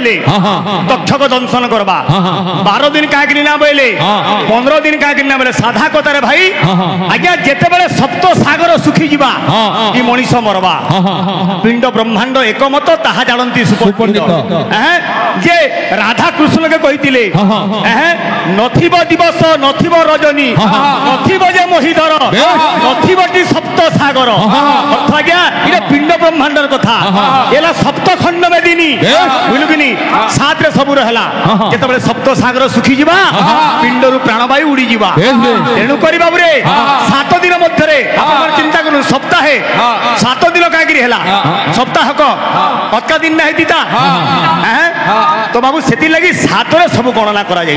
बोले दक्ष को दंशन करवा 12 दिन कहीं ना बोले 15 दिन कहीं ना बोले साधा कथार भाई आज्ञा जिते बड़े सप्त सागर सुखी जावा कि मनीष मरवा पिंड ब्रह्मांड एकमत ताहा जानती सुपंडित जे राधा कृष्ण के कही नथिब दिवस नथिब रजनी नथिब जे मोहिधर नथिबटी सप्त सागर अर्थ आज्ञा ये पिंड ब्रह्मांडर कथा एला सप्त खंड में दिनी बुझलुकिनी सात रे सब रहला जेतबेले सप्त सागर सुखी जिबा पिंड रु प्राणवायु उड़ी जिबा तेणु करी बाबू रे 7 दिन मध्य रे आपण चिंता करू सप्ताह 7 दिन कागिरी हैला सप्ताह को पक्का दिन नहीं दीता तो बाबू सेति लगी 7 रे सब गणना करा जाय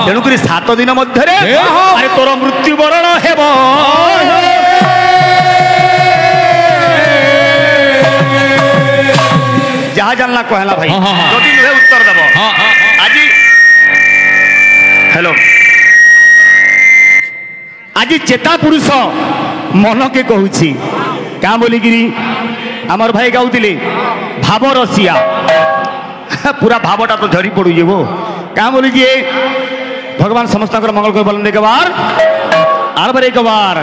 तेणु करी 7 दिन मध्य रे अरे तोर मृत्यु वरण हेबो जहाँ जानला कहला भाई जदि नुहे उत्तर देव आज हेलो आज चेता पुरुष मन के कहूँ क्या बोलिकी आमर भाई गाउले भाव रसिया पूरा भावटा तो झरी पड़ू वो क्या बोली भगवान समस्त मंगल को बोलन एक बार आर बार एक बार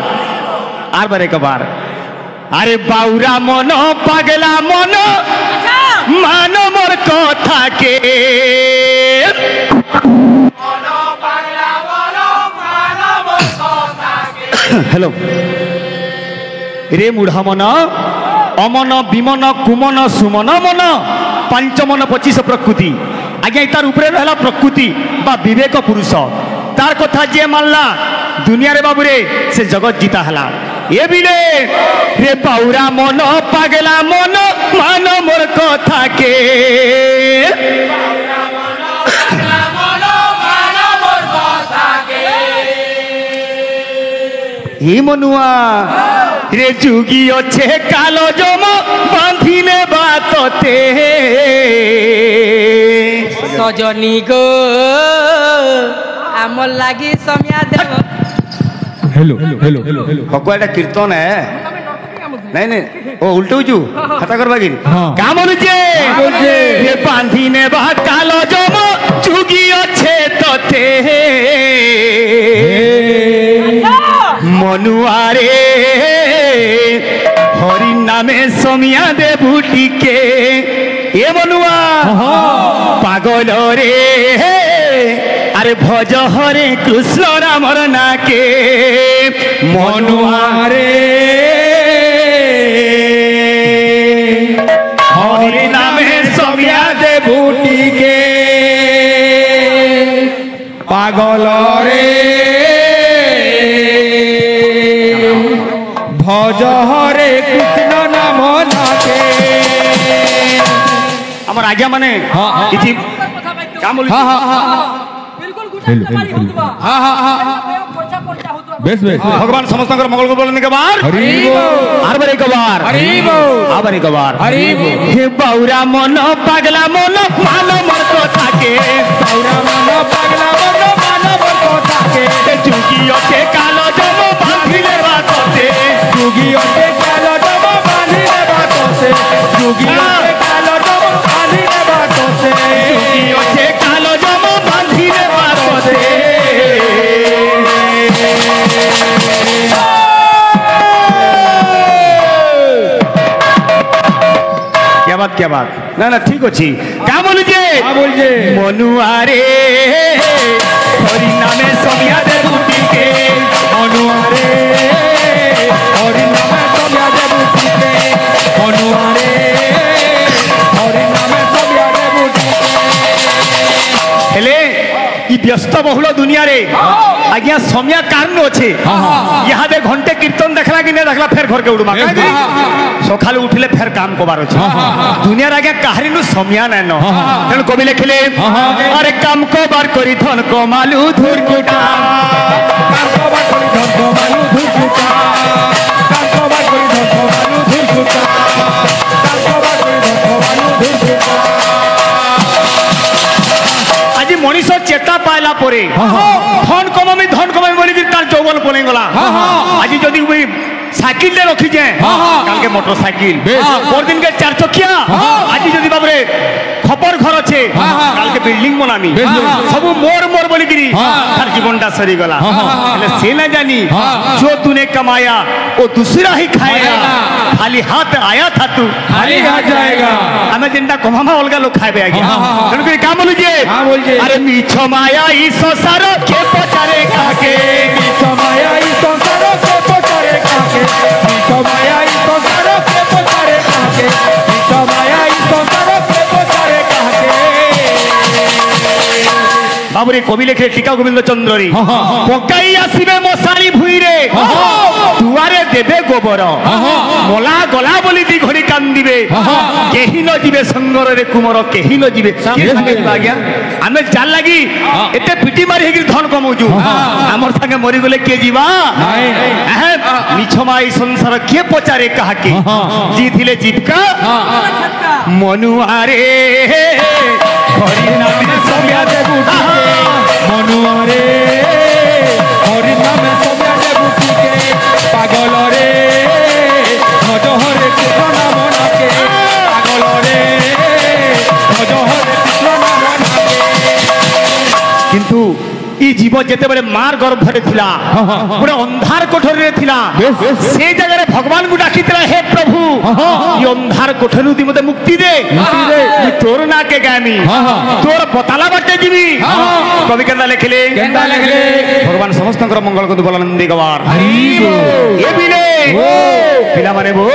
आर बार एक बार अरे बाउरा मन पागला मन मान मोर कथा के हेलो रे मुढ़ा मन अमन विमन कुमन सुमन मन पांच मन 25 प्रकृति आज्ञा तार ऊपर रहा प्रकृति बा विवेक पुरुष तार कथा जे मानला दुनिया रे बाबू रे से जगत जीता हला ये बिले रे बाउरा मन पागला मन मान मोर कथा के हे मनुआ रे जुगी अच्छे कालो जम बांधिले बातते सजनी गो आमर लागी समिया देव हेलो हेलो हेलो हेलो भगवान कीर्तन है नहीं नहीं ओ उल्टे उजू खाता करवा गिरी का बोलुजे ये बांधिने बा कालो जम जुगी अच्छे तते मनुआरे हरि नामे समिया दे बूटी के ये मनुआ पागल रे अरे भज हरे कृष्ण रामर नाके मनुआरे हरि नामे समिया दे बूटी के पागल रे भज हरे कृष्ण नाम नाके हमर आज्ञा माने इति का बोली हां हां हां बिल्कुल गुटा हां हां हां बेस बेस भगवान समस्त मंगल को बोलने के बाद हरि बोल आर बार एक बार हरि बोल आ बार एक बार हरि बोल हे बाउरा मन पागला मन मान मर को थाके बाउरा मन पागला मन मान मर को थाके जुगी ओके कालो जम बांधिले बातते जुगी ओके कालो जम बांधिले बातते जुगी ओके कालो जम बांधिले बातते जुगी ओके कालो जम बांधिले बातते क्या बात ना ना ठीक अच्छी क्या बोलू जे मनुआरे हरि नामे समिया दे बूटी के मनुआरे हरि नामे समिया दे बूटी के मनुआरे हरि नामे समिया दे बूटी के हेले ई व्यस्त बहुल दुनिया रे आज्ञा समिया कारण अच्छे यहाँ दे घंटे कीर्तन देखला कि नहीं देखला फिर घर के उड़मा सकाल उठिले फिर काम कबार अच्छे दुनिया आज्ञा कहारी नु समिया नाइन तेणु कवि लिखिले अरे काम कबार करी धन कमालू धुरकुटा काम कबार करी धन कमालू धुरकुटा काम कबार करी धन कमालू धुरकुटा काम कबार करी धन कमालू धुरकुटा आज मनीष चेता पाइला परे धन कमामी बोली तार जौवन पलि गला आज जदि সাইকেলটা রখিছে কালকে মোটরসাইকেল পরদিন কে চার চকিয়া আজি যদি বাবরে খপর ঘর আছে কালকে বিল্ডিং বনামি সবু মোর মোর বলি গিরি তার জীবনটা সরি গলা মানে সে না জানি जो तूने कमाया वो दूसरा ही खाएगा खाली हाथ आया था तू खाली हाथ जाएगा हमें जिंदा कमामा अलगा लोग खाए आगे तेणुक क्या बोलू जे बोलजे अरे मिछ माया ई संसार के पचारे काके मिछ माया ई संसार के पचारे काके मिछ माया ई संसार के पचारे काके मिछ माया ई संसार के पचारे काके बाबुरे कवि लेखे टीका गोविंद चंद्र रे पकाई आसीबे मशाली भुई रे दुआरे देबे गोबर मोला गला बोली दी घड़ी कांदिबे केही न जीवे संगर रे कुमर केही न जीवे आज्ञा आमे चाल लागी एते पिटी मारी हेगी धन कमौजु हमर संगे मरि गले के जीवा मिछ माई संसार के पचारे कहा के जी थिले जीवका मनुआरे हरि नाम सब्या देबु मनुआ रे हरि नाम सब्या देबु के पागल रे भजहरे कृष्ण नाम नाके पागल रे भजहरे कृष्ण नाम नाके किंतु ई जीव जेते बेले मार गर्भरे थिला पूरा अंधार कोठरी रे थिला से जगह रे भगवान को डाकितला हे प्रभु ई अंधार कोठरी दी मते मुक्ति दे ई तोर ना के गामी तोर बताला बाटे जीवी कवि केंदा लिखले भगवान समस्तंकर मंगल को बोलनंदी गवार ए बिले पिला माने बो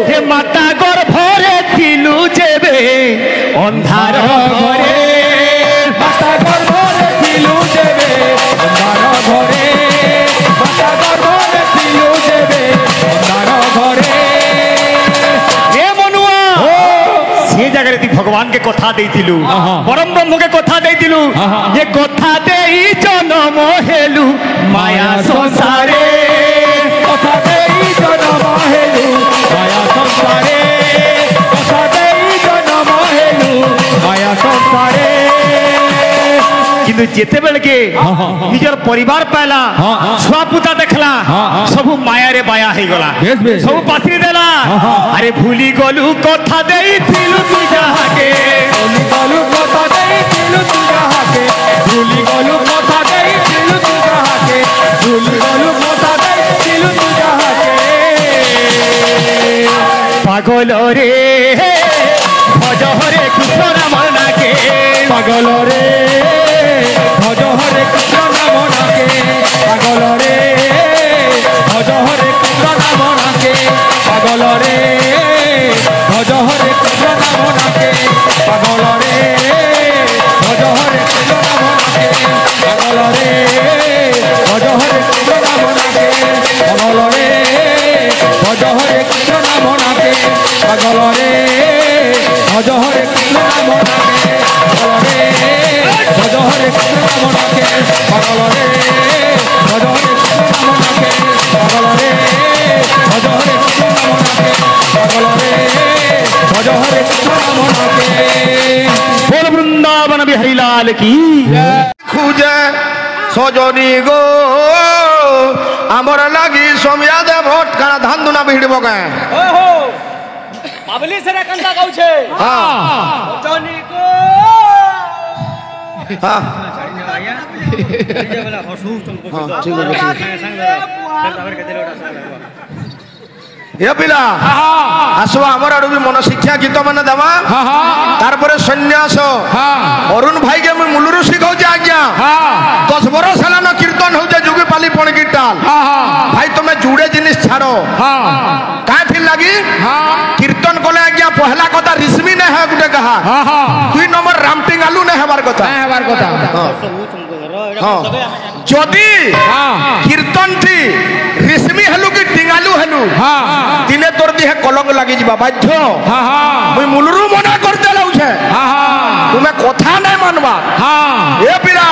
हे माता गर्भरे थिलु जेबे अंधार घरे माता गर्भरे थिलु जेबे अंधार घरे माता गर्भरे थिलु जेबे अंधार घरे ए मनुआ से जगह ती भगवान के कथा देइतिलु परम ब्रह्म के कथा देइतिलु ये कथा देई जन्म हेलु माया संसारे कथा देई जन्म हेलु माया संसारे कथा देई जन्म हेलु माया संसारे किंतु जेते बेल के निजर परिवार पाला छुआ पुता देखला सब माया रे बाया हे गला सब पाथरी देला अरे भूली गलु कथा देइतिलु तू जाके भूली गलु कथा देइतिलु तू जाके भूली गलु कथा देइतिलु तू जाके भूली गलु कथा देइतिलु तू जाके पागल रे भजहरे कृष्ण नाम नाके पागल रे भजहरे कृष्ण नाम नाके पागल रे भजहरे कृष्ण नाम नाके पागल रे भजहरे कृष्ण नाम नाके पागल रे भजहरे कृष्ण नाम नाके पागल रे भजहरे कृष्ण नाम नाके पागल रे भजहरे कृष्ण नाम नाके पागल रे भजहरे कृष्ण नाम नाके पागल रे भजहरे कृष्ण नाम नाके पागल रे भजहरे कृष्ण नाम नाके पागल रे भजहरे कृष्ण नाम नाके पागल रे भजहरे कृष्ण नाम नाके बोल वृंदावन बिहारी लाल की খুঁজে সজনী গো আমার লাগি সমিয়া দে ভোট কানা ধান দুনা ভিড়ব কে বাবলি সেরা কান্তা গাউছে জনি গো হ্যাঁ এ পিলা আসো আমার আড়ু মন শিক্ষা গীত মানে দেবা তারপরে সন্ন্যাস অরুণ ভাইকে আমি মূলরু শিখাউছি আজ্ঞা 10 বরষ হেলানো কীর্তন হচ্ছে যুগে পালি পণ কীর্তন ভাই তুমি জুড়ে জিনিস ছাড়ো কাথি লাগি কীর্তন কলে আজ্ঞা পহলা কথা রিসমি না হয় গোটে কাহা 2 নম্বর রামটিং আলু না হবার কথা যদি কীর্তন থি রিসমি হেলু কি টিঙ্গালু হেলু দিনে তোর দিহে কলঙ্ক লাগি যা বাধ্য মুই মূলরু মনা করতে লাউছে তুমি কথা নাই মানবা এ পিলা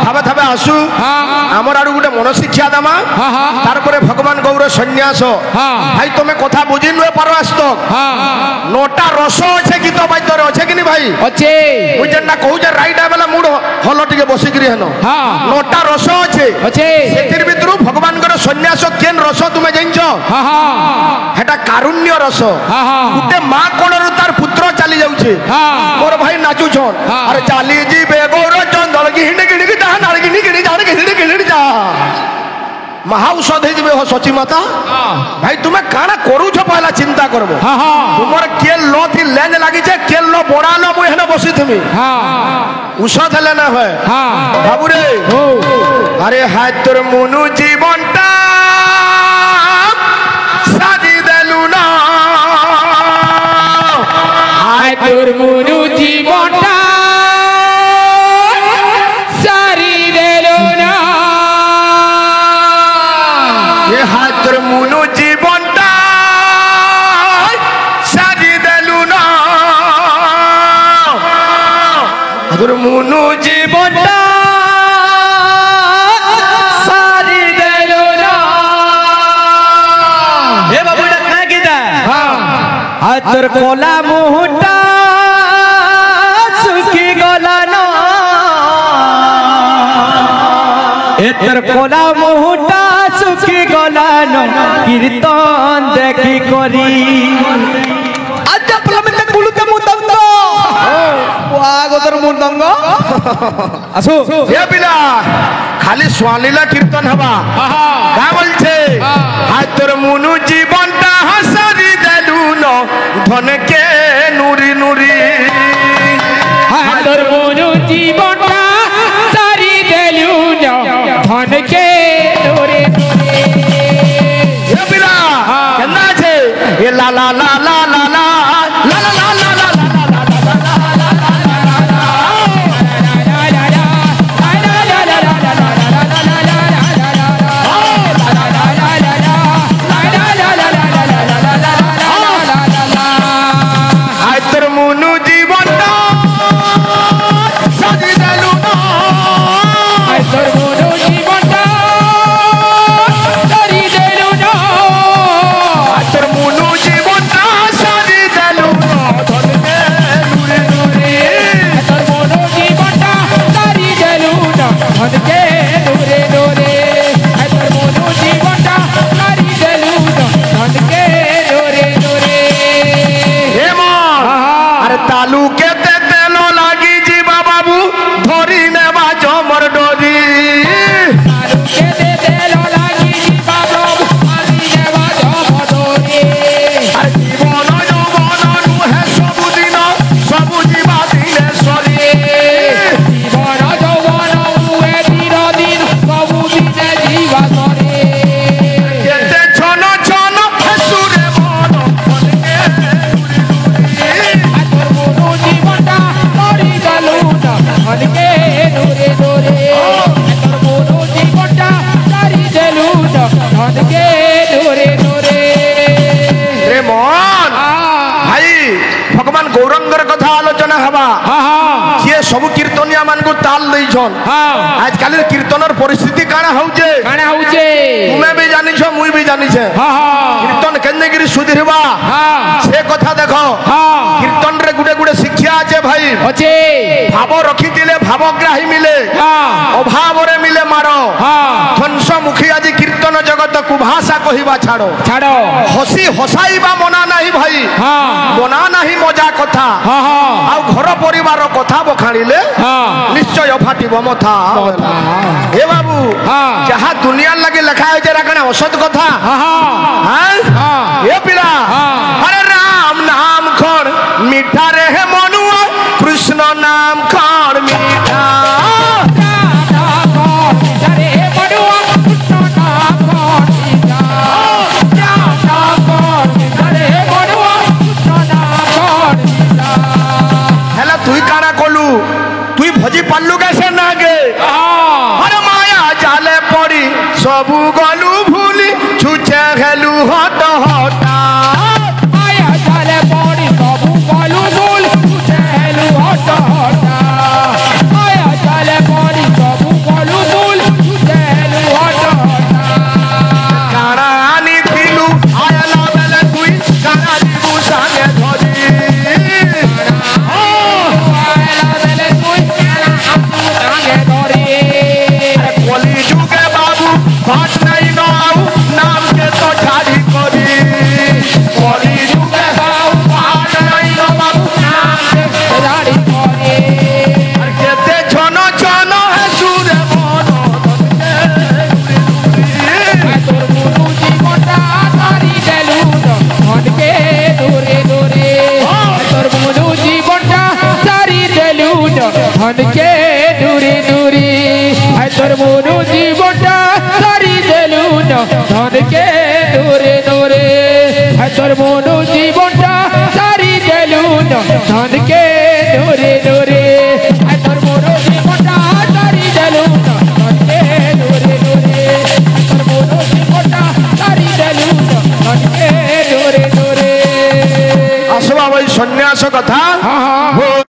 থাবে থাবে আসু আমার আড়ু গোটে মন শিক্ষা দেমা তারপরে ভগবান গৌর সন্ন্যাস ভাই তুমি কথা বুঝি নুয়ে পারো আস্তক 9টা রস আছে গীত বাদ্যরে আছে কিনি ভাই আছে মুই যেটা কহু যে রাইট বেলা মুড ଭଲ ଟିକେ ବସିକିରି ହେନ হ্যাঁ নটা রস আছে আছে সেতির ভিতরু ভগবানଙ୍କର সন্ন্যাস কেন রস তুমি জানিছ হ্যাঁ হ্যাঁ এটা কারুণ্য রস হ্যাঁ হ্যাঁ গোটে মা কোণରୁ তার পুত্র চালি যাଉଛି হ্যাঁ মোর ভাই নাচুছন হ্যাঁ। আরে চালি ଯିବେ গৌর চন্দল গিহিণি গিণিকি যা নাড়ি গিণি গিণি জাড়ি গিণি গিণি যা মহা ঔষধ হয়ে যাবে সচি মাতা ভাই তুমি কাଣା করুছ পহলা চিন্তা করব হ্যাঁ হ্যাঁ তোমার কে লো থি লেন লাগিছে কে লো বড়ালো মুই হেনে বসি তুমি হ্যাঁ ঔষধ হেলে না হয় হ্যাঁ বাবুরে ও আরে হাত তোর মনু জীবনটা সাজি দেলু না আয় তোর মনু জীবনটা সারি দিল না এ হাত তোর মনু জীবনটা সাজি দেলু না তোর মনু জীবনটা সারি দিল না এ বাবু এটা কাকে কিটা আর তোর কোলা মুহটা সুখী গলা না এ তোর কোলা মুহটা সুখী গলা না কীর্তন দেখি করি আজ প্রলমিতে কুলুতে মুদঙ্গ আগতর মুদঙ্গ আসো এ পিলা খালি সোয়ালিলা কীর্তন হবা কা বলছে হাত তোর মনু জীবনটা হাসারি দেলু ন ধনকে নুরি নুরি আর তোর মনু জীবনটা সারি দেলু না ধনকে দূরে দূরে এ পিলা কেন আছে এ লা লা লা লা লা লা লা লা লা লা লা হাত তোর মনু জীবনটা সাজি দেলু না আর তোর মনু জীবনটা সারি দেলু না হাত তোর মনু জীবনটা সাজি দেলু না ধনকে নুরি নুরি তোর মনু জীবনটা সারি দেলু না ধনকে দূরে দূরে তোর মনু জীবনটা সারি দেলু না ধনকে দূরে দূরে হে মন আরে তালুকেতে তেল লাগি ଯିବା বাবু ধরি নেবা জমর ডরি তালুকে দে তেল লাগি ଯିବା প্রভু আনি নেবা জমদরে আর জীবন যৌবন নুহে ସବୁদিନ ସବୁ ଯିବା দিনে সরি জীবন যৌবন মুয়ে দিন দিন প্রভু দিনে জীবা করে কেতে ছন ছন সুরে মন মনকে আর তোর মনু জীবনটা সারি দেলু না ধনকে দূরে দূরে তোর মনু জীবনটা সারি দেলু না ধনকে দূরে দূরে রে মন ভাই ভগবান গৌরঙ্গর কথা আলোচনা হবা কিଏ ସବୁ କୀର୍ତ୍ତନିଆ ମାନଙ୍କୁ ତାଲ ଦେଇଛନ୍ ଆଜକାଲି କୀର୍ତ୍ତନର ପରିସ୍ଥିତି କାଣା ହଉଛେ কানা হউছে ତୁମେ ବି ଜାଣିଛ ମୁଇଁ ବି ଜାଣିଛେ কীর্তন কেন্দ্রগিরি সুধীরবা সে কথা দেখ কীর্তনরে গুটে গুটে শিক্ষা আছে ভাই আছে ভাব রখিলে ভাবগ্রাহী মিলে অভাবরে মিলে মার ধ্বংস মুখী আজি কীর্তন জগত কুভাষা কহিবা ছাড় ছাড়ো হসি হসাইবা মনা নাহি ভাই মনা নাহি মজা কথা ଆଉ ଘର ପରିବାର କଥା ବଖାଣିଲେ ନିଶ୍ଚୟ ଫାଟିବ ମଥା ଏ ବାବୁ ଯାହା ଦୁନିଆର ଲାଗି ଲେଖା ହେଇଛି ଏରା କାଣା ଅସତ କଥା হ্যাঁ এ পিলা আরে রাম নাম খড় মিঠা রে হে মনুয়া কৃষ্ণ নাম খড় মিঠা হেলা তুই কানা কলু তুই ভজি পারলু গেছে না গে আরে মায়া জালে পড়ি সবু গলু ভুলি ছুচে গেলু হট হটা মায়া জালে পড়ি সবু গলু ভুল ছুটেলু হট হটা মায়া জালে পড়ি সবু গলু ভুল ছুটেলু হট হটা কারা আনি দিলু আয়লা বেলে তুই কারা দিবু সাঙ্গে ধরি আয়লা বেলে তুই কানা আমু ধনকে দূরে দূরে আয় তোর মনু জীবনটা সারি দেলু ধনকে দূরে দূরে আয় তোর মনু জীবনটা সারি দেলু ধনকে দূরে দূরে আয় তোর মনু জীবনটা সারি দেলু ধনকে দূরে দূরে তোর মনু জীবনটা সারি দেলু ধনকে দূরে দূরে আসবা ওই সন্ন্যাস কথা